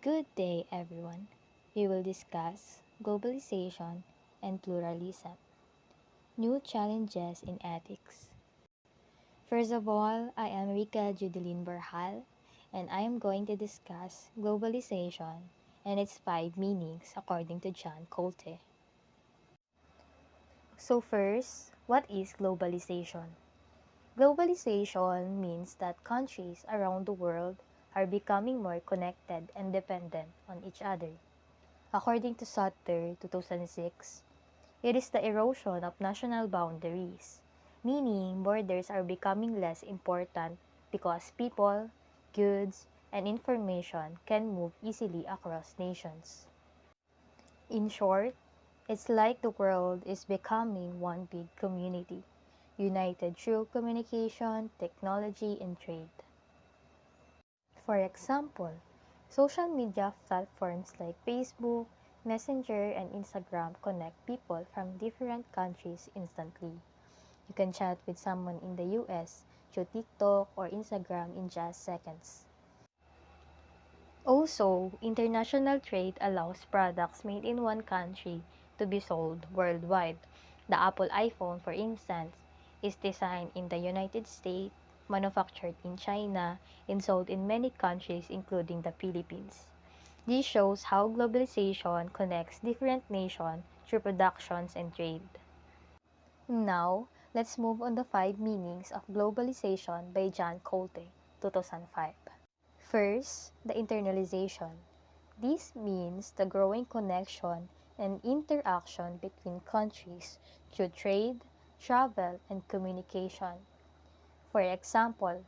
Good day, everyone. We will discuss globalization and pluralism, new challenges in ethics. First of all, I am Rika Judeline Barhal, and I am going to discuss globalization and its 5 meanings according to John Colte. So first, what is globalization? Globalization means that countries around the world are becoming more connected and dependent on each other. According to Sutter 2006, it is the erosion of national boundaries, meaning borders are becoming less important because people, goods, and information can move easily across nations. In short, it's like the world is becoming one big community, united through communication, technology, and trade. For example, social media platforms like Facebook, Messenger, and Instagram connect people from different countries instantly. You can chat with someone in the US through TikTok or Instagram in just seconds. Also, international trade allows products made in one country to be sold worldwide. The Apple iPhone, for instance, is designed in the United States, manufactured in China, and sold in many countries including the Philippines. This shows how globalization connects different nations through productions and trade. Now, let's move on the 5 meanings of globalization by John Colte, 2005. First, the internalization. This means the growing connection and interaction between countries through trade, travel, and communication. For example,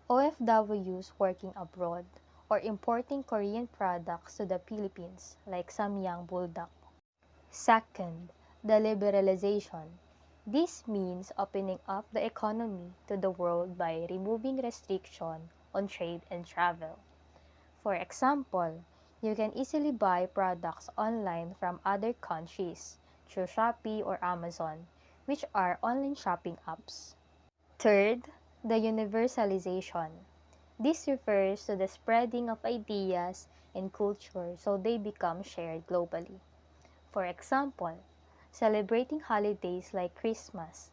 OFWs working abroad or importing Korean products to the Philippines like Samyang Buldak. Second, the liberalization. This means opening up the economy to the world by removing restriction on trade and travel. For example, you can easily buy products online from other countries through Shopee or Amazon, which are online shopping apps. Third, the universalization. This refers to the spreading of ideas and culture so they become shared globally. For example, celebrating holidays like Christmas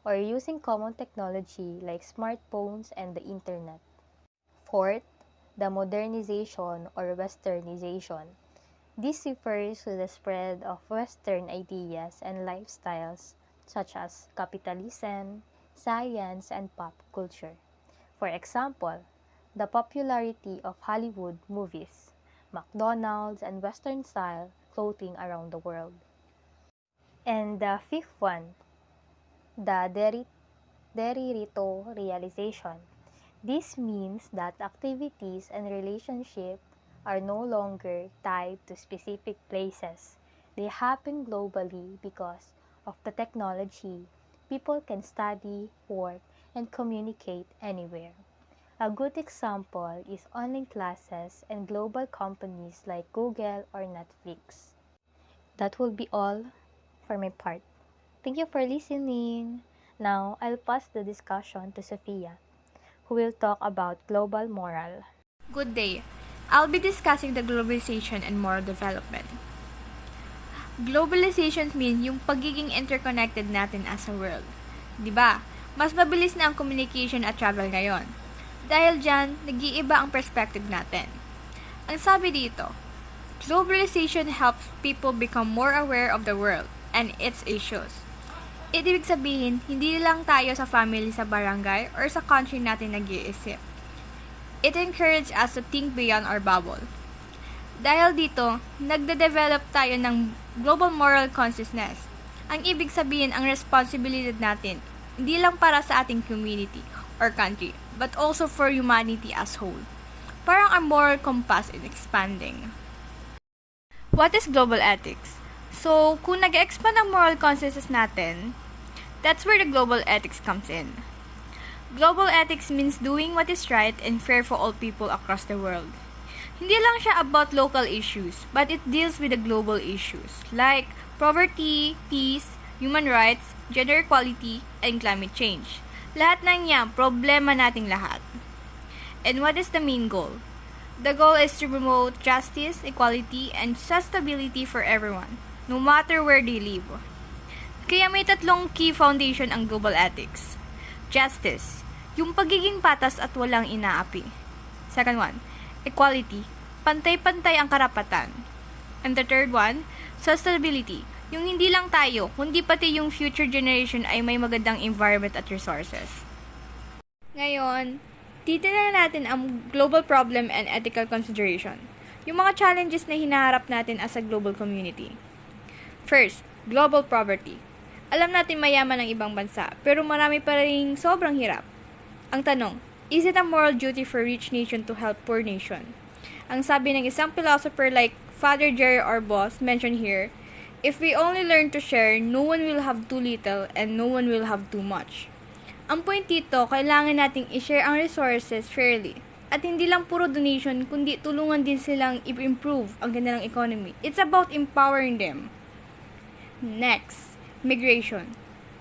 or using common technology like smartphones and the internet. Fourth, the modernization or westernization. This refers to the spread of Western ideas and lifestyles such as capitalism, science, and pop culture. For example, the popularity of Hollywood movies, McDonald's, and Western-style clothing around the world. And the fifth one, the realization. This means that activities and relationships are no longer tied to specific places. They happen globally because of the technology. People can study, work, and communicate anywhere. A good example is online classes and global companies like Google or Netflix. That will be all for my part. Thank you for listening. Now, I'll pass the discussion to Sophia, who will talk about global moral. Good day. I'll be discussing the globalization and moral development. Globalization means yung pagiging interconnected natin as a world. 'Di ba? Mas mabilis na ang communication at travel ngayon. Dahil dyan, nag-iiba ang perspective natin. Ang sabi dito, globalization helps people become more aware of the world and its issues. Ibig sabihin, hindi lang tayo sa family sa barangay or sa country natin nag-iisip. It encourages us to think beyond our bubble. Dahil dito, nagde-develop tayo ng global moral consciousness. Ang ibig sabihin, ang responsibilidad natin, hindi lang para sa ating community or country, but also for humanity as whole. Parang our moral compass is expanding. What is global ethics? So, kung nag-expand ang moral consciousness natin, that's where the global ethics comes in. Global ethics means doing what is right and fair for all people across the world. Hindi lang siya about local issues, but it deals with the global issues like poverty, peace, human rights, gender equality, and climate change. Lahat ng yan, problema nating lahat. And what is the main goal? The goal is to promote justice, equality, and sustainability for everyone, no matter where they live. Kaya may tatlong key foundation ang global ethics. Justice, yung pagiging patas at walang inaapi. Second one, equality, pantay-pantay ang karapatan. And the third one, sustainability, yung hindi lang tayo, kundi pati yung future generation ay may magandang environment at resources. Ngayon, titignan natin ang global problem and ethical consideration. Yung mga challenges na hinaharap natin as a global community. First, global poverty. Alam natin mayaman ang ibang bansa, pero marami pa rin sobrang hirap. Ang tanong, is it a moral duty for rich nation to help poor nation? Ang sabi ng isang philosopher like Father Jerry Orbos mentioned here, if we only learn to share, no one will have too little and no one will have too much. Ang point dito, kailangan nating i-share ang resources fairly. At hindi lang puro donation, kundi tulungan din silang i-improve ang kanilang economy. It's about empowering them. Next, migration.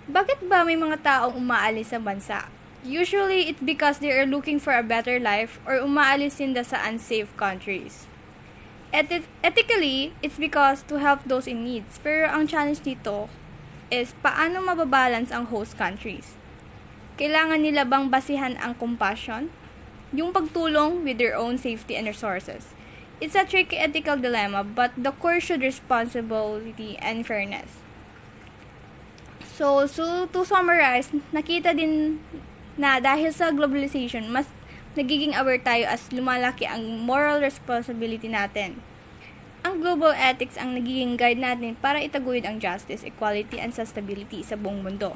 Bakit ba may mga taong umaalis sa bansa? Usually, it's because they are looking for a better life or umaalis sila sa unsafe countries. Ethically, it's because to help those in needs. Pero ang challenge dito is paano mababalance ang host countries. Kailangan nila bang basihan ang compassion? Yung pagtulong with their own safety and resources. It's a tricky ethical dilemma, but the core should responsibility and fairness. So to summarize, nakita din na dahil sa globalization, mas nagiging aware tayo as lumalaki ang moral responsibility natin. Ang global ethics ang nagiging guide natin para itaguyod ang justice, equality, and sustainability sa buong mundo.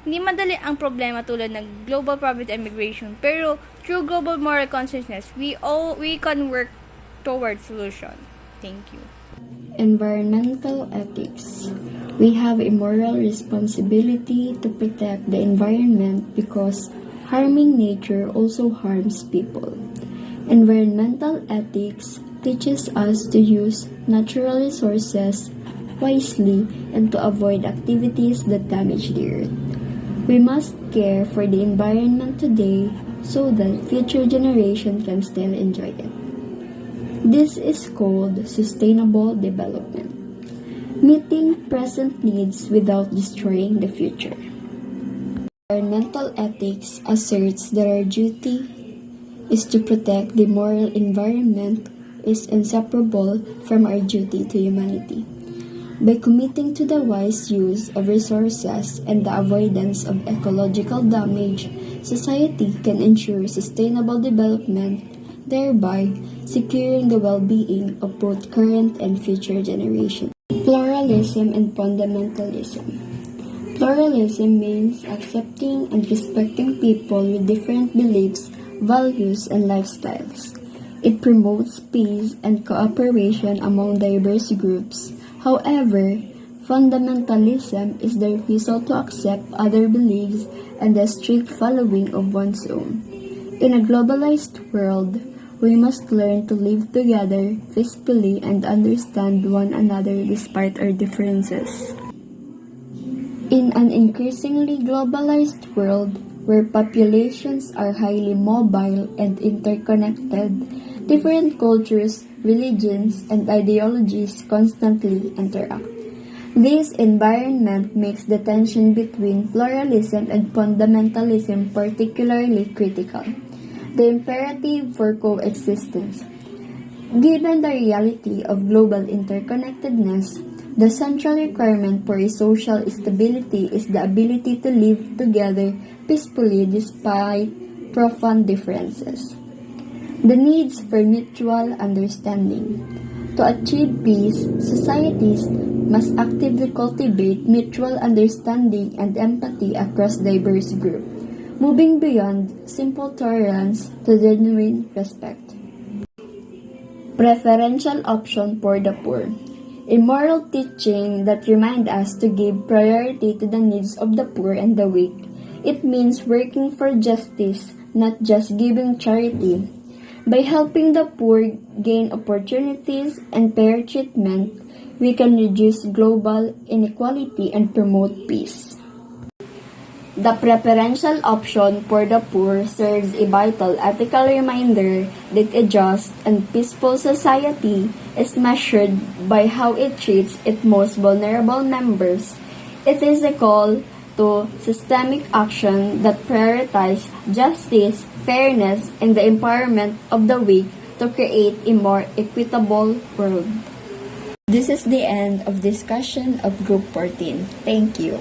Hindi madali ang problema tulad ng global poverty and migration, pero through global moral consciousness, we can work towards solution. Thank you. Environmental ethics. We have a moral responsibility to protect the environment because harming nature also harms people. Environmental ethics teaches us to use natural resources wisely and to avoid activities that damage the earth. We must care for the environment today so that future generations can still enjoy it. This is called sustainable development, meeting present needs without destroying the future. Environmental ethics asserts that our duty is to protect the moral environment is inseparable from our duty to humanity. By committing to the wise use of resources and the avoidance of ecological damage, society can ensure sustainable development, thereby securing the well-being of both current and future generations. Pluralism and fundamentalism. Pluralism means accepting and respecting people with different beliefs, values, and lifestyles. It promotes peace and cooperation among diverse groups. However, fundamentalism is the refusal to accept other beliefs and the strict following of one's own. In a globalized world, we must learn to live together peacefully and understand one another despite our differences. In an increasingly globalized world where populations are highly mobile and interconnected, different cultures, religions, and ideologies constantly interact. This environment makes the tension between pluralism and fundamentalism particularly critical. The imperative for coexistence. Given the reality of global interconnectedness, the central requirement for social stability is the ability to live together peacefully despite profound differences. The needs for mutual understanding. To achieve peace, societies must actively cultivate mutual understanding and empathy across diverse groups, moving beyond simple tolerance to genuine respect. Preferential option for the poor. A moral teaching that reminds us to give priority to the needs of the poor and the weak. It means working for justice, not just giving charity. By helping the poor gain opportunities and fair treatment, we can reduce global inequality and promote peace. The preferential option for the poor serves a vital ethical reminder that a just and peaceful society is measured by how it treats its most vulnerable members. It is a call to systemic action that prioritizes justice, fairness, and the empowerment of the weak to create a more equitable world. This is the end of discussion of Group 14. Thank you.